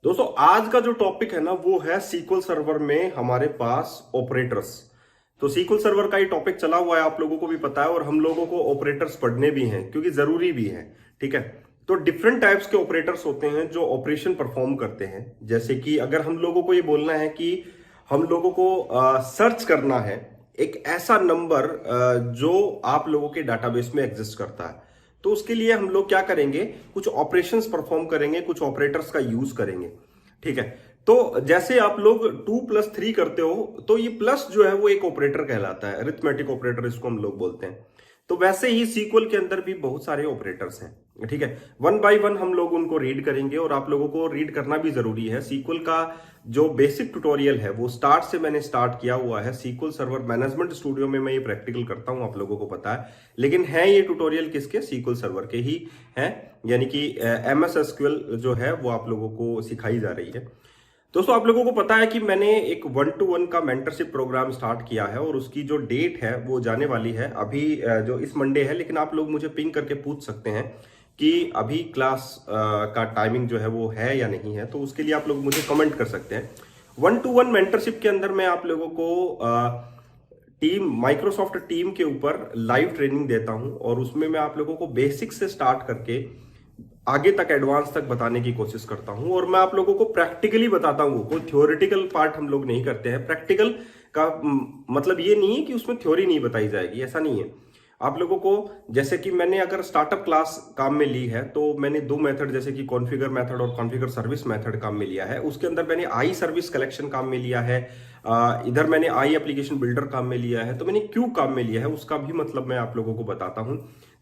दोस्तों आज का जो टॉपिक है ना वो है सीक्वल सर्वर में हमारे पास ऑपरेटर्स। तो सीक्वल सर्वर का ये टॉपिक चला हुआ है, आप लोगों को भी पता है, और हम लोगों को ऑपरेटर्स पढ़ने भी हैं क्योंकि जरूरी भी है। ठीक है। तो डिफरेंट टाइप्स के ऑपरेटर्स होते हैं जो ऑपरेशन परफॉर्म करते हैं। जैसे कि अगर हम लोगों को ये बोलना है कि हम लोगों को सर्च करना है एक ऐसा नंबर जो आप लोगों के डाटाबेस में एग्जिस्ट करता है, तो उसके लिए हम लोग क्या करेंगे, कुछ ऑपरेशंस परफॉर्म करेंगे, कुछ ऑपरेटर्स का यूज करेंगे। ठीक है। तो जैसे आप लोग 2+3 करते हो तो ये प्लस जो है वो एक ऑपरेटर कहलाता है, अरिथमेटिक ऑपरेटर इसको हम लोग बोलते हैं। तो वैसे ही सीक्वल के अंदर भी बहुत सारे ऑपरेटर्स हैं। ठीक है। वन बाय वन हम लोग उनको रीड करेंगे और आप लोगों को रीड करना भी जरूरी है। सीक्वल का जो बेसिक ट्यूटोरियल है वो स्टार्ट से मैंने स्टार्ट किया हुआ है। सीक्वल सर्वर मैनेजमेंट स्टूडियो में मैं ये प्रैक्टिकल करता हूं, आप लोगों को पता है। लेकिन है ये ट्यूटोरियल किसके, सीक्वल सर्वर के ही है, यानी कि MS SQL जो है वो आप लोगों को सिखाई जा रही है। दोस्तों आप लोगों को पता है कि मैंने एक 1-to-1 का मेंटरशिप प्रोग्राम स्टार्ट किया है और उसकी जो डेट है वो जाने वाली है अभी, जो इस मंडे है। लेकिन आप लोग मुझे पिंग करके पूछ सकते हैं कि अभी क्लास का टाइमिंग जो है वो है या नहीं है, तो उसके लिए आप लोग मुझे कमेंट कर सकते हैं। 1-to-1 मेंटरशिप के अंदर मैं आप लोगों को टीम माइक्रोसॉफ्ट टीम के ऊपर लाइव ट्रेनिंग देता हूं और उसमें मैं आप लोगों को बेसिक से स्टार्ट करके आगे तक एडवांस तक बताने की कोशिश करता हूं। और मैं आप लोगों को प्रैक्टिकली बताता हूं, कोई थ्योरेटिकल पार्ट हम लोग नहीं करते हैं। प्रैक्टिकल का मतलब ये नहीं है कि उसमें थ्योरी नहीं बताई जाएगी, ऐसा नहीं है। आप लोगों को, जैसे कि मैंने अगर स्टार्टअप क्लास काम में ली है तो मैंने दो मेथड, जैसे कि कॉन्फ़िगर मेथड और कॉन्फ़िगर सर्विस मेथड काम में लिया है। उसके अंदर मैंने आई सर्विस कलेक्शन काम में लिया है, इधर मैंने आई एप्लीकेशन बिल्डर काम में लिया है, तो मैंने क्यों काम में लिया है उसका भी मतलब मैं आप लोगों को बताता हूं,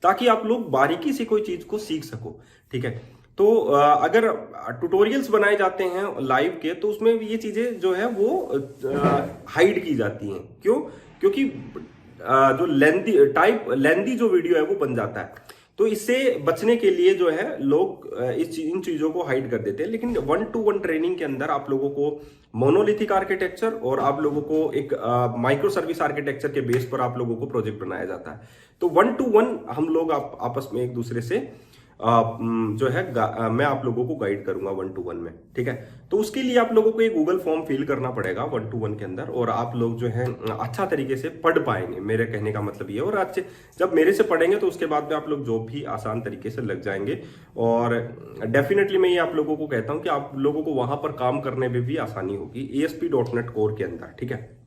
ताकि आप लोग बारीकी से कोई चीज को सीख सको। ठीक है। तो अगर ट्यूटोरियल्स बनाए जाते हैं लाइव के तो उसमें ये चीजें जो है वो हाइड की जाती हैं। क्यों? क्योंकि जो लेंदी जो वीडियो है वो बन जाता है। तो इससे बचने के लिए जो है लोग इन चीजों को हाइड कर देते हैं। लेकिन 1-to-1 ट्रेनिंग के अंदर आप लोगों को मोनोलिथिक आर्किटेक्चर और आप लोगों को एक माइक्रो सर्विस आर्किटेक्चर के बेस पर आप लोगों को प्रोजेक्ट बनाया जाता है। तो 1-to-1 हम लोग आपस में एक दूसरे से जो है मैं आप लोगों को गाइड करूंगा 1-to-1 में। ठीक है। तो उसके लिए आप लोगों को एक गूगल फॉर्म फिल करना पड़ेगा 1-to-1 के अंदर, और आप लोग जो है अच्छा तरीके से पढ़ पाएंगे। मेरे कहने का मतलब ये, और अच्छे जब मेरे से पढ़ेंगे तो उसके बाद में आप लोग जॉब भी आसान तरीके से लग जाएंगे। और डेफिनेटली मैं ये आप लोगों को कहता हूं कि आप लोगों को वहां पर काम करने में भी आसानी होगी ASP.NET कोर के अंदर। ठीक है।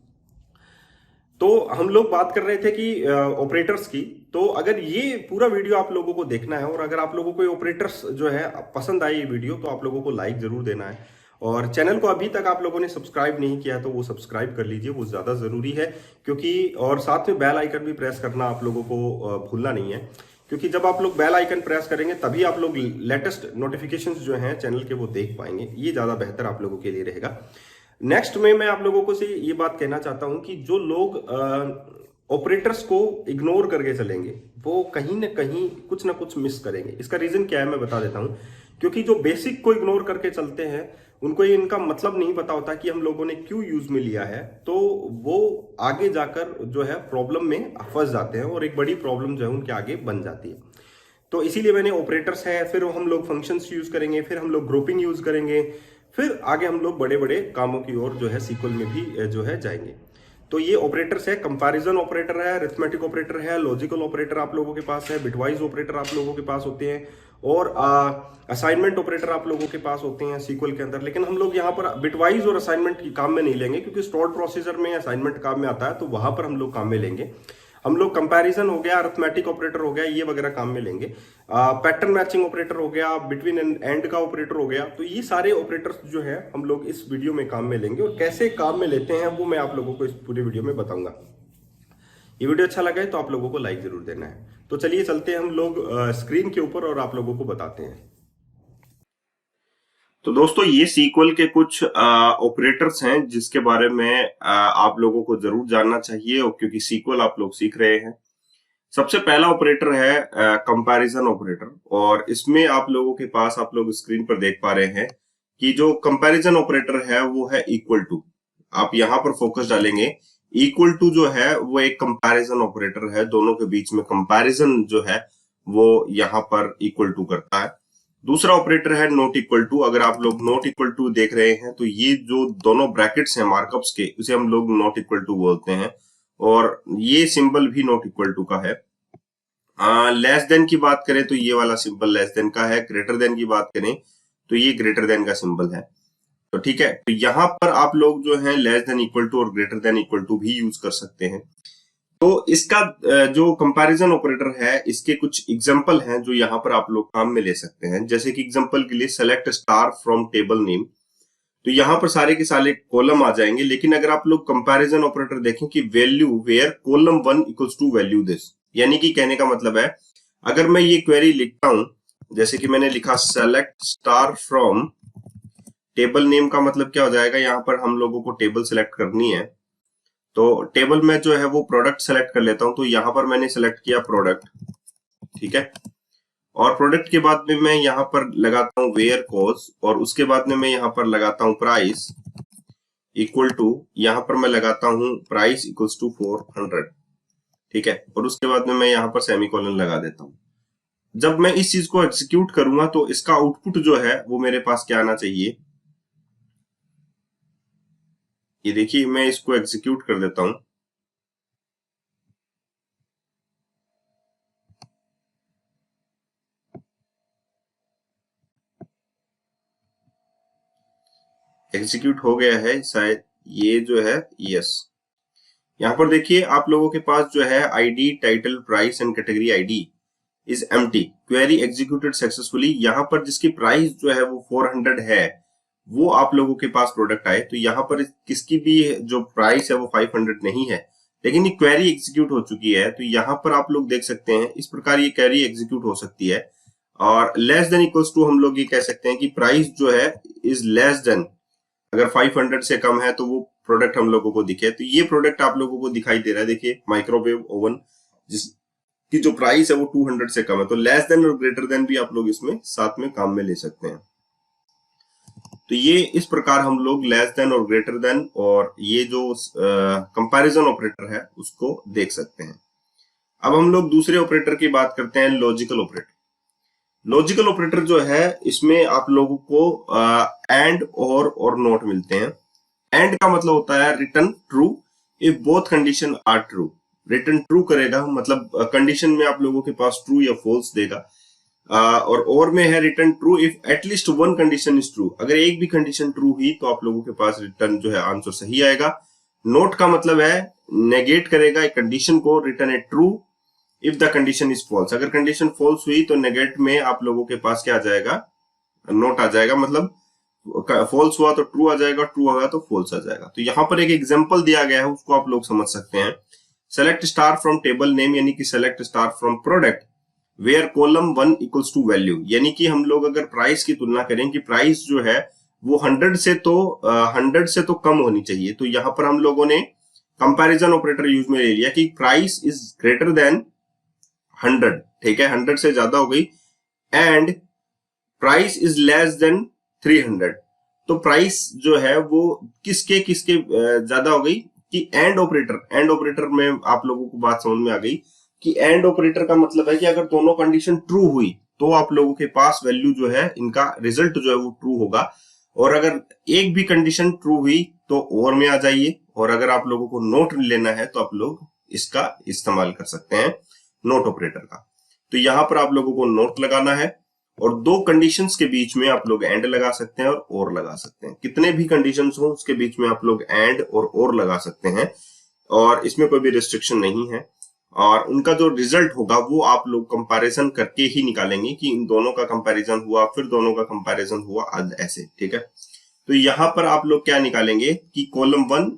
तो हम लोग बात कर रहे थे कि ऑपरेटर्स की। तो अगर ये पूरा वीडियो आप लोगों को देखना है और अगर आप लोगों को ऑपरेटर्स जो है पसंद आए ये वीडियो, तो आप लोगों को लाइक जरूर देना है। और चैनल को अभी तक आप लोगों ने सब्सक्राइब नहीं किया तो वो सब्सक्राइब कर लीजिए, वो ज्यादा जरूरी है। क्योंकि और साथ में बेल आइकन भी प्रेस करना आप लोगों को भूलना नहीं है, क्योंकि जब आप लोग बेल आइकन प्रेस करेंगे तभी आप लोग लेटेस्ट नोटिफिकेशंस जो हैं चैनल के वो देख पाएंगे। ये ज्यादा बेहतर आप लोगों के लिए रहेगा। नेक्स्ट में मैं आप लोगों को से ये बात कहना चाहता हूं कि जो लोग ऑपरेटर्स को इग्नोर करके चलेंगे वो कहीं ना कहीं कुछ ना कुछ मिस करेंगे। इसका रीजन क्या है मैं बता देता हूं। क्योंकि जो बेसिक को इग्नोर करके चलते हैं उनको ये इनका मतलब नहीं पता होता कि हम लोगों ने क्यों यूज में लिया है, तो वो आगे जाकर जो है प्रॉब्लम में फंस जाते हैं और एक बड़ी प्रॉब्लम जो है उनके आगे बन जाती है। तो इसीलिए मैंने ऑपरेटर्स है, फिर हम लोग फंक्शंस यूज करेंगे, फिर हम लोग ग्रुपिंग यूज करेंगे, फिर आगे हम लोग बड़े बड़े कामों की ओर जो है सीक्वल में भी जो है जाएंगे। तो ये ऑपरेटर्स है, कंपैरिजन ऑपरेटर है, अरिथमेटिक ऑपरेटर है, लॉजिकल ऑपरेटर आप लोगों के पास है, बिटवाइज ऑपरेटर आप लोगों के पास होते हैं, और असाइनमेंट ऑपरेटर आप लोगों के पास होते हैं सीक्वल के अंदर। लेकिन हम लोग यहाँ पर बिटवाइज और असाइनमेंट काम में नहीं लेंगे, क्योंकि स्टोर्ड प्रोसीजर में असाइनमेंट काम में आता है, तो वहां पर हम लोग काम में लेंगे। हम लोग कंपैरिजन हो गया, अरिथमेटिक ऑपरेटर हो गया, ये वगैरह काम में लेंगे। पैटर्न मैचिंग ऑपरेटर हो गया, बिटवीन एंड का ऑपरेटर हो गया। तो ये सारे ऑपरेटर्स जो है हम लोग इस वीडियो में काम में लेंगे, और कैसे काम में लेते हैं वो मैं आप लोगों को इस पूरे वीडियो में बताऊंगा। ये वीडियो अच्छा लगा है तो आप लोगों को लाइक जरूर देना है। तो चलिए चलते हैं हम लोग स्क्रीन के ऊपर और आप लोगों को बताते हैं। तो दोस्तों ये सीक्वल के कुछ ऑपरेटर्स हैं जिसके बारे में आप लोगों को जरूर जानना चाहिए, और क्योंकि सीक्वल आप लोग सीख रहे हैं। सबसे पहला ऑपरेटर है कंपैरिजन ऑपरेटर, और इसमें आप लोगों के पास, आप लोग स्क्रीन पर देख पा रहे हैं कि जो कंपैरिजन ऑपरेटर है वो है इक्वल टू। आप यहाँ पर फोकस डालेंगे, इक्वल टू जो है वो एक कंपैरिजन ऑपरेटर है, दोनों के बीच में कंपैरिजन जो है वो यहाँ पर इक्वल टू करता है। दूसरा ऑपरेटर है नॉट इक्वल टू। अगर आप लोग नॉट इक्वल टू देख रहे हैं तो ये जो दोनों ब्रैकेट्स हैं मार्कअप्स के, उसे हम लोग नॉट इक्वल टू बोलते हैं, और ये सिंबल भी नॉट इक्वल टू का है। लेस देन की बात करें तो ये वाला सिंबल लेस देन का है, ग्रेटर देन की बात करें तो ये ग्रेटर देन का सिंबल है। तो ठीक है, तो यहाँ पर आप लोग जो है लेस देन इक्वल टू और ग्रेटर देन इक्वल टू भी यूज कर सकते हैं। तो इसका जो कंपैरिजन ऑपरेटर है, इसके कुछ एग्जांपल हैं जो यहाँ पर आप लोग काम में ले सकते हैं। जैसे कि एग्जांपल के लिए select star from table name, तो यहाँ पर सारे के सारे कॉलम आ जाएंगे। लेकिन अगर आप लोग कंपैरिजन ऑपरेटर देखें कि value where column 1 equals to value this, यानी कि कहने का मतलब है अगर मैं ये क्वेरी लिखता हूं, जैसे कि मैंने लिखा select star from table name, का मतलब क्या हो जाएगा, यहाँ पर हम लोगों को टेबल सेलेक्ट करनी है। तो टेबल में जो है वो प्रोडक्ट सेलेक्ट कर लेता हूं, तो यहाँ पर मैंने सेलेक्ट किया प्रोडक्ट, ठीक है। और प्रोडक्ट के बाद में मैं यहाँ पर लगाता हूँ वेयर कॉस्ट, और उसके बाद में मैं यहाँ पर लगाता हूँ प्राइस इक्वल टू, यहाँ पर मैं लगाता हूँ प्राइस इक्वल्स टू 400, ठीक है। और उसके बाद में मैं यहाँ पर सेमीकोलन लगा देता हूँ। जब मैं इस चीज को एग्जीक्यूट करूंगा तो इसका आउटपुट जो है वो मेरे पास क्या आना चाहिए, ये देखिए, मैं इसको एग्जीक्यूट कर देता हूं। एग्जीक्यूट हो गया है शायद, ये जो है यस। यहाँ पर देखिए आप लोगों के पास जो है ID, title, price and category ID is empty, query executed successfully. यहाँ पर जिसकी प्राइस जो है वो 400 है, वो आप लोगों के पास प्रोडक्ट आए। तो यहाँ पर किसकी भी जो प्राइस है वो 500 नहीं है, लेकिन ये क्वेरी एग्जीक्यूट हो चुकी है। तो यहाँ पर आप लोग देख सकते हैं इस प्रकार ये क्वेरी एग्जीक्यूट हो सकती है। और लेस देन इक्वल्स टू हम लोग ये कह सकते हैं कि प्राइस जो है इज लेस देन, अगर 500 से कम है तो वो प्रोडक्ट हम लोगों को दिखे। तो ये प्रोडक्ट आप लोगों को दिखाई दे रहा है, देखिए माइक्रोवेव ओवन जिसकी जो प्राइस है वो 200 से कम है। तो लेस देन और ग्रेटर देन भी आप लोग इसमें साथ में काम में ले सकते हैं। तो ये इस प्रकार हम लोग लेस देन और ग्रेटर देन और ये जो कंपैरिजन ऑपरेटर है उसको देख सकते हैं। अब हम लोग दूसरे ऑपरेटर की बात करते हैं, लॉजिकल ऑपरेटर। लॉजिकल ऑपरेटर जो है इसमें आप लोगों को एंड और नॉट मिलते हैं। एंड का मतलब होता है return true if both condition are true. Return true करेगा, मतलब कंडीशन में आप लोगों के पास ट्रू या फॉल्स देगा। और में है return true if at least one condition is true. अगर एक भी कंडीशन ट्रू हुई तो आप लोगों के पास रिटर्न जो है आंसर सही आएगा। नोट का मतलब है नेगेट करेगा एक कंडीशन को, return a true if the condition is false. अगर कंडीशन फॉल्स हुई तो नेगेट में आप लोगों के पास क्या आ जाएगा, नोट आ जाएगा। मतलब फॉल्स हुआ तो ट्रू आ जाएगा, ट्रू होगा तो फॉल्स आ जाएगा। तो यहाँ पर एक एग्जांपल दिया गया है, उसको आप लोग समझ सकते हैं। Select star from table name, यानी कि select star from product where column 1 equals to value. यानी कि हम लोग अगर प्राइस की तुलना करें कि प्राइस जो है वो 100 से तो कम होनी चाहिए। तो यहाँ पर हम लोगों ने कंपैरिजन ऑपरेटर यूज में ले लिया कि प्राइस इज ग्रेटर देन 100, ठीक है, 100 से ज्यादा हो गई, and price is less than 300। तो प्राइस जो है वो किसके ज्यादा हो गई कि एंड ऑपरेटर में आप लोगों को बात समझ में आ गई कि एंड ऑपरेटर का मतलब है कि अगर दोनों कंडीशन ट्रू हुई तो आप लोगों के पास वैल्यू जो है, इनका रिजल्ट जो है वो ट्रू होगा। और अगर एक भी कंडीशन ट्रू हुई तो और में आ जाइए, और अगर आप लोगों को नोट लेना है तो आप लोग इसका इस्तेमाल कर सकते हैं, नोट ऑपरेटर का। तो यहां पर आप लोगों को नोट लगाना है, और दो कंडीशंस के बीच में आप लोग एंड लगा सकते हैं और लगा सकते हैं। कितने भी कंडीशंस हो उसके बीच में आप लोग एंड और लगा सकते हैं, और इसमें कोई भी रिस्ट्रिक्शन नहीं है। और उनका जो रिजल्ट होगा वो आप लोग कंपैरिजन करके ही निकालेंगे कि इन दोनों का कंपैरिजन हुआ, फिर दोनों का कंपैरिजन हुआ, ऐसे, ठीक है। तो यहां पर आप लोग क्या निकालेंगे कि कॉलम 1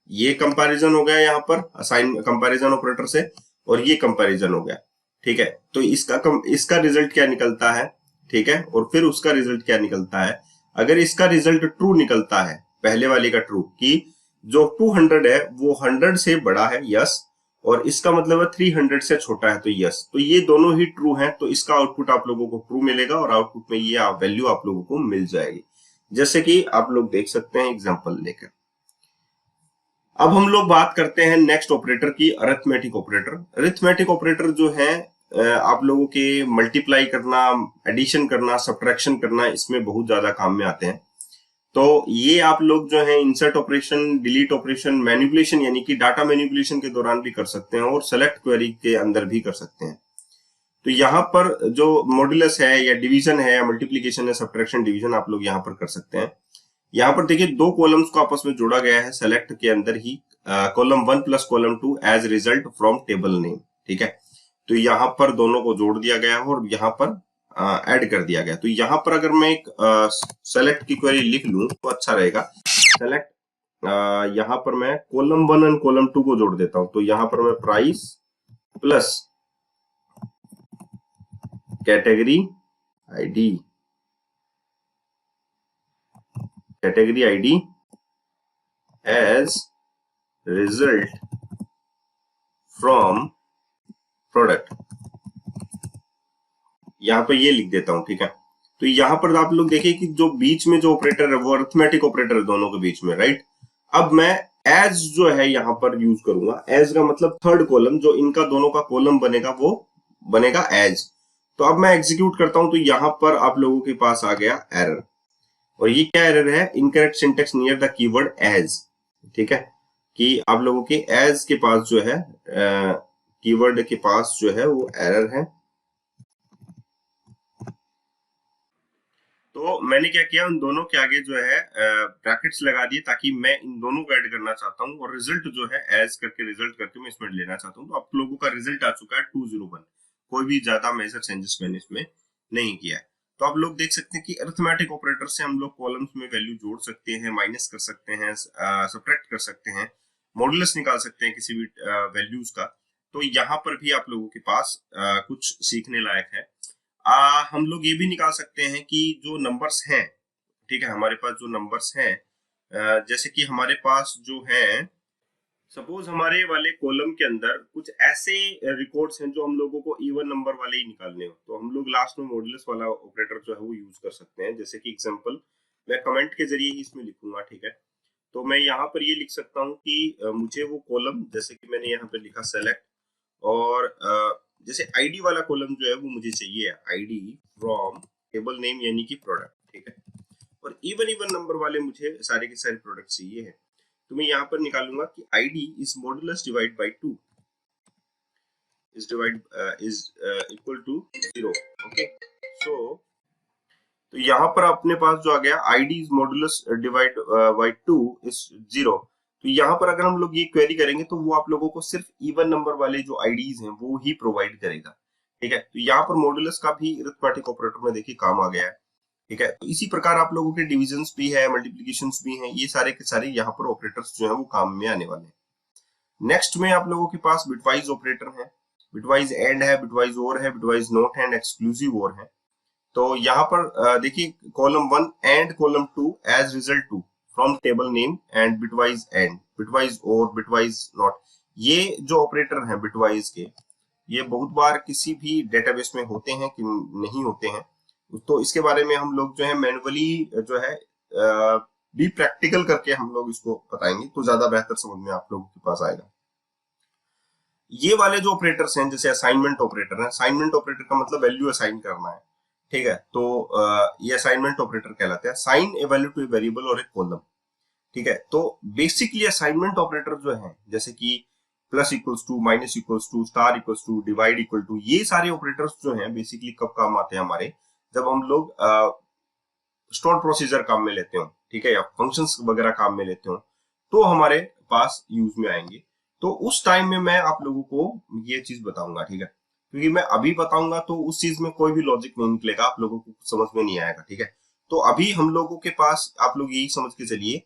ये कंपैरिजन हो गया यहाँ पर असाइन कंपैरिजन ऑपरेटर से, और ये कंपैरिजन हो गया, ठीक है। तो इसका रिजल्ट क्या निकलता है, ठीक है, और फिर उसका रिजल्ट क्या निकलता है। अगर इसका रिजल्ट ट्रू निकलता है, पहले वाले का ट्रू, कि जो 200 है वो 100 से बड़ा है, यस, और इसका मतलब है 300 से छोटा है, तो यस। तो ये दोनों ही ट्रू हैं, तो इसका आउटपुट आप लोगों को ट्रू मिलेगा, और आउटपुट में ये वैल्यू आप लोगों को मिल जाएगी, जैसे कि आप लोग देख सकते हैं एग्जांपल लेकर। अब हम लोग बात करते हैं नेक्स्ट ऑपरेटर की, अरिथमेटिक ऑपरेटर। अरिथमेटिक ऑपरेटर जो है आप लोगों के मल्टीप्लाई करना, एडिशन करना, सब्ट्रैक्शन करना, इसमें बहुत ज्यादा काम में आते हैं। तो ये आप लोग जो है insert operation, delete operation, manipulation यानी कि डाटा मैनिपुलेशन के दौरान भी कर सकते हैं और सेलेक्ट क्वेरी के अंदर भी कर सकते हैं। तो यहाँ पर जो मॉड्यूलस है या डिवीजन है या मल्टीप्लीकेशन है, सब्ट्रैक्शन, डिवीजन आप लोग यहाँ पर कर सकते हैं। यहाँ पर देखिए दो कॉलम्स को आपस में जोड़ा गया है सेलेक्ट के अंदर ही, column 1 plus column 2 as result from table name. ठीक है, तो यहाँ पर दोनों को जोड़ दिया गया है और यहाँ पर ऐड कर दिया गया। तो यहाँ पर अगर मैं एक सेलेक्ट की क्वेरी लिख लूं तो अच्छा रहेगा। सेलेक्ट, यहाँ पर मैं कॉलम 1 एंड कॉलम 2 को जोड़ देता हूं। तो यहाँ पर मैं price plus category ID, category ID as result from product, यहां पर ये लिख देता हूं। ठीक है, तो यहां पर आप लोग देखिए कि जो बीच में जो ऑपरेटर है वो अरिथमेटिक ऑपरेटर है दोनों के बीच में, राइट। अब मैं एज जो है यहां पर यूज करूंगा। एज का मतलब थर्ड कॉलम, जो इनका दोनों का कॉलम बनेगा वो बनेगा एज। तो अब मैं एग्जीक्यूट करता हूं तो यहां पर आप लोगों के पास आ गया एरर, और ये क्या एरर है? Incorrect syntax near the keyword as. ठीक है, कि आप लोगों के एज के पास जो है, कीवर्ड के पास जो है वो एरर है। तो मैंने क्या किया, उन दोनों के आगे जो है ब्रैकेट्स लगा दिए, ताकि मैं इन दोनों को ऐड करना चाहता हूँ और रिजल्ट जो है एज करके रिजल्ट करके मैं इसमें लेना चाहता हूँ। तो आप लोगों का रिजल्ट आ चुका है 201। कोई भी ज्यादा मेजर चेंजेस मैंने इसमें नहीं किया है। तो आप लोग देख सकते हैं कि अरिथमेटिक ऑपरेटर से हम लोग कॉलम्स में वैल्यू जोड़ सकते हैं, माइनस कर सकते हैं, सब्ट्रैक्ट कर सकते हैं, मॉडुलस निकाल सकते हैं किसी भी वैल्यूज का। तो यहाँ पर भी आप लोगों के पास कुछ सीखने लायक है। हम लोग ये भी निकाल सकते हैं कि जो नंबर्स हैं, ठीक है, हमारे पास जो नंबर्स हैं, जैसे कि हमारे पास जो है, सपोज हमारे वाले कॉलम के अंदर कुछ ऐसे रिकॉर्ड्स हैं जो हम लोगों को इवन नंबर वाले ही निकालने हो, तो हम लोग लास्ट में मॉडुलस वाला ऑपरेटर जो है वो यूज कर सकते हैं। जैसे कि एग्जांपल मैं कमेंट के जरिए ही इसमें लिखूंगा। ठीक है, तो मैं यहाँ पर ये लिख सकता हूँ कि मुझे वो कॉलम, जैसे कि मैंने यहाँ पे लिखा सेलेक्ट, और जैसे आईडी वाला कॉलम जो है वो मुझे चाहिए आईडी फ्रॉम टेबल नेम यानी कि प्रोडक्ट। ठीक है, और इवन नंबर वाले मुझे सारे के सारे प्रोडक्ट चाहिए है। तो मैं यहाँ पर निकालूंगा कि ID is modulus divide by 2 is equal to 0। Okay, so तो यहाँ पर अपने पास जो आ गया ID is modulus divide by 2 is 0। तो यहाँ पर अगर हम लोग ये क्वेरी करेंगे तो वो आप लोगों को सिर्फ इवन नंबर वाले जो आईडीज हैं वो ही प्रोवाइड करेगा। ठीक है, तो यहाँ पर मॉडुलस का भी अरिथमेटिक ऑपरेटर में देखिए काम आ गया है। ठीक है, तो इसी प्रकार आप लोगों के डिविजन्स भी है, मल्टीप्लिकेशंस भी हैं, ये सारे के सारे यहाँ पर ऑपरेटर्स जो है वो काम में आने वाले हैं। नेक्स्ट में आप लोगों के पास बिटवाइज ऑपरेटर है, बिटवाइज एंड है, बिटवाइज और है, बिटवाइज नॉट है, एक्सक्लूसिव और है। तो यहाँ पर देखिए column 1 and column 2 as result 2 from table name and bitwise and, bitwise or, bitwise not, ये जो ऑपरेटर हैं बिटवाइज के, ये बहुत बार किसी भी डेटाबेस में होते हैं कि नहीं होते हैं। तो इसके बारे में हम लोग जो है मैनुअली जो है भी प्रैक्टिकल करके हम लोग इसको बताएंगे तो ज्यादा बेहतर समझ में आप लोगों के पास आएगा। ये वाले जो ऑपरेटर्स हैं, जैसे असाइनमेंट ऑपरेटर है, असाइनमेंट ऑपरेटर का मतलब वैल्यू असाइन करना है। ठीक है, तो ये असाइनमेंट ऑपरेटर कहलाते हैं। Sign a value to a variable और एक कॉलम। ठीक है, तो बेसिकली असाइनमेंट ऑपरेटर जो है, जैसे कि plus equals to, minus equals to, star equals to, divide equal to, ये सारे ऑपरेटर्स जो हैं बेसिकली कब काम आते हैं हमारे, जब हम लोग स्टोर प्रोसीजर काम में लेते हो, ठीक है, या फंक्शंस वगैरह काम में लेते हो, तो हमारे पास यूज में आएंगे। तो उस टाइम में मैं आप लोगों को ये चीज बताऊंगा। ठीक है, क्योंकि मैं अभी बताऊंगा तो उस चीज में कोई भी लॉजिक नहीं निकलेगा, आप लोगों को समझ में नहीं आएगा। ठीक है, तो अभी हम लोगों के पास आप लोग यही समझ के चलिए,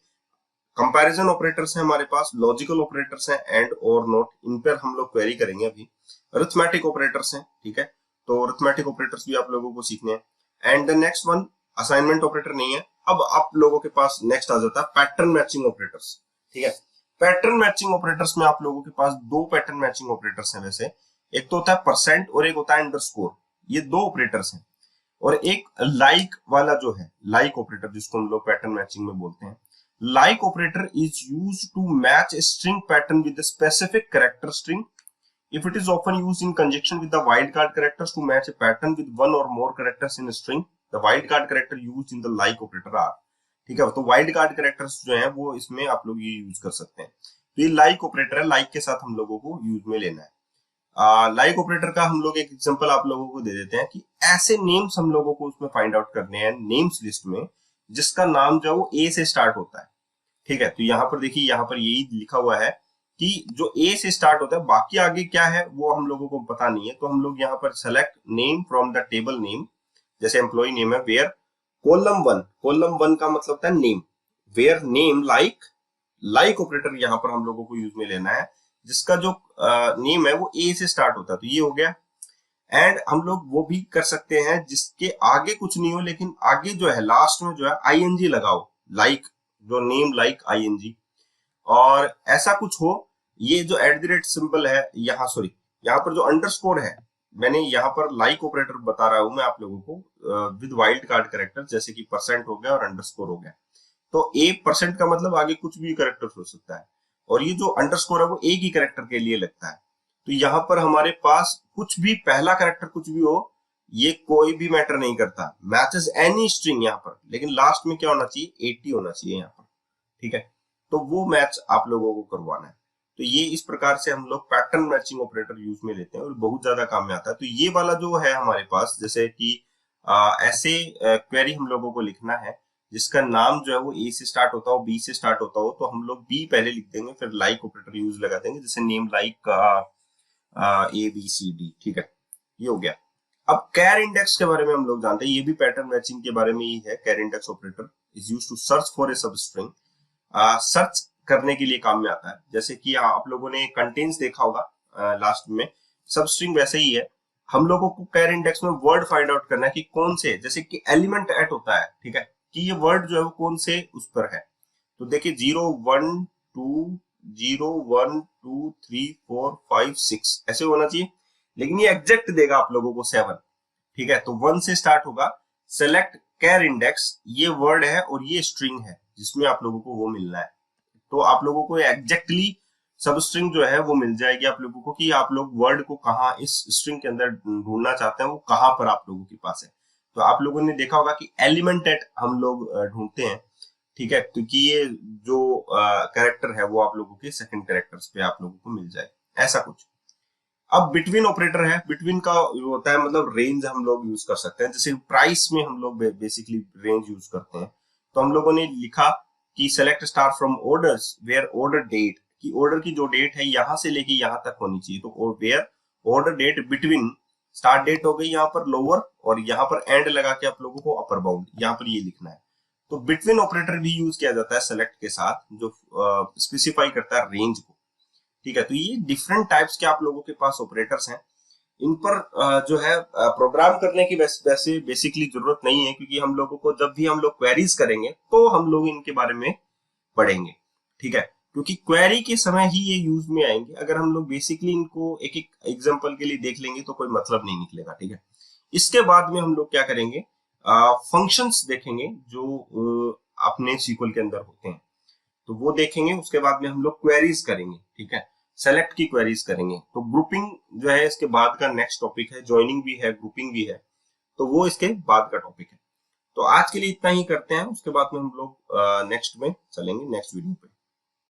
कंपैरिजन ऑपरेटर्स हैं हमारे पास, लॉजिकल ऑपरेटर्स हैं, एंड और नॉट, इन पर हम लोग क्वेरी करेंगे अभी। अरिथमेटिक ऑपरेटर्स हैं। ठीक है, तो अरिथमेटिक ऑपरेटर्स भी आप लोगों को सीखने हैं। And the next one assignment operator नहीं है। अब आप लोगों के पास नेक्स्ट आ जाता है पैटर्न मैचिंग ऑपरेटर्स। ठीक है, पैटर्न मैचिंग ऑपरेटर्स में आप लोगों के पास दो पैटर्न मैचिंग ऑपरेटर्स हैं वैसे, एक तो होता है परसेंट और एक होता है अंडरस्कोर। ये दो ऑपरेटर्स हैं, और एक लाइक वाला जो है, लाइक ऑपरेटर जिसको हम लोग पैटर्न मैचिंग में बोलते हैं। Like operator is used to match a string pattern with a specific character string If it is often used in conjunction with the wildcard characters to match a pattern with one or more characters in a string, the wildcard character used in the like operator are। ठीक है, तो wild card characters जो हैं वो इसमें आप लोग ये यूज कर सकते हैं। तो ये लाइक ऑपरेटर है, लाइक के साथ हम लोगों को यूज में लेना है। लाइक ऑपरेटर का हम लोग एक एग्जांपल आप लोगों को दे देते हैं कि ऐसे नेम्स हम लोगों को उसमें फाइंड आउट करने हैं नेम्स लिस्ट में जिसका नाम जो है वो ए से स्टार्ट होता है। ठीक है, तो यहाँ पर देखिए, यहाँ पर यही लिखा हुआ है कि जो ए से स्टार्ट होता है, बाकी आगे क्या है वो हम लोगों को पता नहीं है। तो हम लोग यहाँ पर select name from the table name, जैसे एम्प्लॉय नेम है वेयर कॉलम वन का मतलब होता है name, where name like operator यहाँ पर हम लोगों को यूज में लेना है जिसका जो नेम है वो ए से स्टार्ट होता है। तो ये हो गया। एंड हम लोग वो भी कर सकते हैं जिसके आगे कुछ नहीं हो लेकिन आगे जो है लास्ट में जो है आईएनजी लगाओ, लाइक जो नेम लाइक आईएनजी, और ऐसा कुछ हो। ये जो @ सिंबल है यहाँ, सॉरी यहाँ पर जो अंडरस्कोर है, मैंने यहाँ पर लाइक ऑपरेटर बता रहा हूं मैं आप लोगों को विद वाइल्ड कार्ड कैरेक्टर, जैसे कि % हो गया और अंडरस्कोर हो गया। तो ए % का मतलब आगे कुछ भी कैरेक्टर हो सकता है, और ये जो अंडरस्कोर है वो एक ही कैरेक्टर के लिए लगता है। तो यहाँ पर हमारे पास कुछ भी पहला कैरेक्टर कुछ भी हो, ये कोई भी मैटर नहीं करता, मैचेस एनी स्ट्रिंग यहाँ पर, लेकिन लास्ट में क्या होना चाहिए, 80 होना चाहिए यहाँ पर। ठीक है, तो वो मैच आप लोगों को करवाना है। तो ये इस प्रकार से हम लोग पैटर्न मैचिंग ऑपरेटर यूज में लेते हैं और बहुत ज्यादा काम में आता है। तो ये वाला जो है हमारे पास, जैसे कि ऐसे क्वेरी हम लोगों को लिखना है जिसका नाम जो है वो ए से स्टार्ट होता हो, बी से स्टार्ट होता हो, तो हम लोग बी पहले लिख देंगे, फिर लाइक ऑपरेटर यूज लगा देंगे, जैसे नेम लाइक ABCD। ठीक है, ये हो गया। अब कैर इंडेक्स के बारे में हम लोग जानते हैं, ये भी पैटर्न मैचिंग के बारे में ही है। Char index operator is used to search for a substring, search करने के लिए काम में आता है। जैसे कि आप लोगों ने कंटेंट्स देखा होगा लास्ट में, सबस्ट्रिंग वैसे ही है। हम लोगों को कैर इंडेक्स में वर्ड फाइंड आउट करना है कि कौन से, जैसे कि एलिमेंट एट होता है, ठीक है, कि ये वर्ड जो है वो कौन से उस पर है। तो देखिए 0 1 2 0 1 2 3 4 5 6 ऐसे होना चाहिए, लेकिन ये एग्जैक्ट देगा आप लोगों को 7। ठीक है, तो 1 से स्टार्ट होगा। सेलेक्ट कैर इंडेक्स, ये वर्ड है और ये स्ट्रिंग है जिसमें आप लोगों को वो मिलना है। तो आप लोगों को एग्जैक्टली सब स्ट्रिंग जो है वो मिल जाएगी आप लोगों को, कि आप लोग वर्ड को कहाँ इस स्ट्रिंग के अंदर ढूंढना चाहते हैं, वो कहाँ पर आप लोगों के पास है। तो आप लोगों ने देखा होगा कि एलिमेंट एट हम लोग ढूंढते हैं। ठीक है, क्योंकि ये जो कैरेक्टर है वो आप लोगों के सेकंड कैरेक्टर्स पे आप लोगों को मिल जाए, ऐसा कुछ। अब बिटवीन ऑपरेटर है, बिटवीन का होता है मतलब रेंज हम लोग यूज कर सकते हैं। जैसे प्राइस में हम लोग बेसिकली रेंज यूज करते हैं। तो हम लोगों ने लिखा कि select star from orders where order date, कि ऑर्डर की जो डेट है यहां से लेके यहां तक होनी चाहिए। तो where order date between, start date हो गई यहाँ पर लोअर, और यहाँ पर एंड लगा के आप लोगों को अपर बाउंड यहाँ पर ये लिखना है। तो बिटवीन ऑपरेटर भी यूज किया जाता है सेलेक्ट के साथ, जो स्पेसिफाई करता है रेंज को। ठीक है, तो ये डिफरेंट टाइप्स के आप लोगों के पास ऑपरेटर्स हैं। इन पर जो है प्रोग्राम करने की वैसे बेसिकली जरूरत नहीं है, क्योंकि हम लोगों को जब भी हम लोग क्वेरीज करेंगे तो हम लोग इनके बारे में पढ़ेंगे। ठीक है, क्योंकि क्वेरी के समय ही ये यूज में आएंगे। अगर हम लोग बेसिकली इनको एक एक एग्जांपल के लिए देख लेंगे तो कोई मतलब नहीं निकलेगा। ठीक है, इसके बाद में हम लोग क्या करेंगे, फंक्शंस देखेंगे जो अपने सीक्वल के अंदर होते हैं, तो वो देखेंगे। उसके बाद में हम लोग क्वेरीज करेंगे। ठीक है, सेलेक्ट की क्वेरीज करेंगे। तो ग्रुपिंग जो है इसके बाद का नेक्स्ट टॉपिक है, ज्वाइनिंग भी है, ग्रुपिंग भी है, तो वो इसके बाद का टॉपिक है। तो आज के लिए इतना ही करते हैं, उसके बाद में हम लोग नेक्स्ट में चलेंगे, नेक्स्ट वीडियो पे।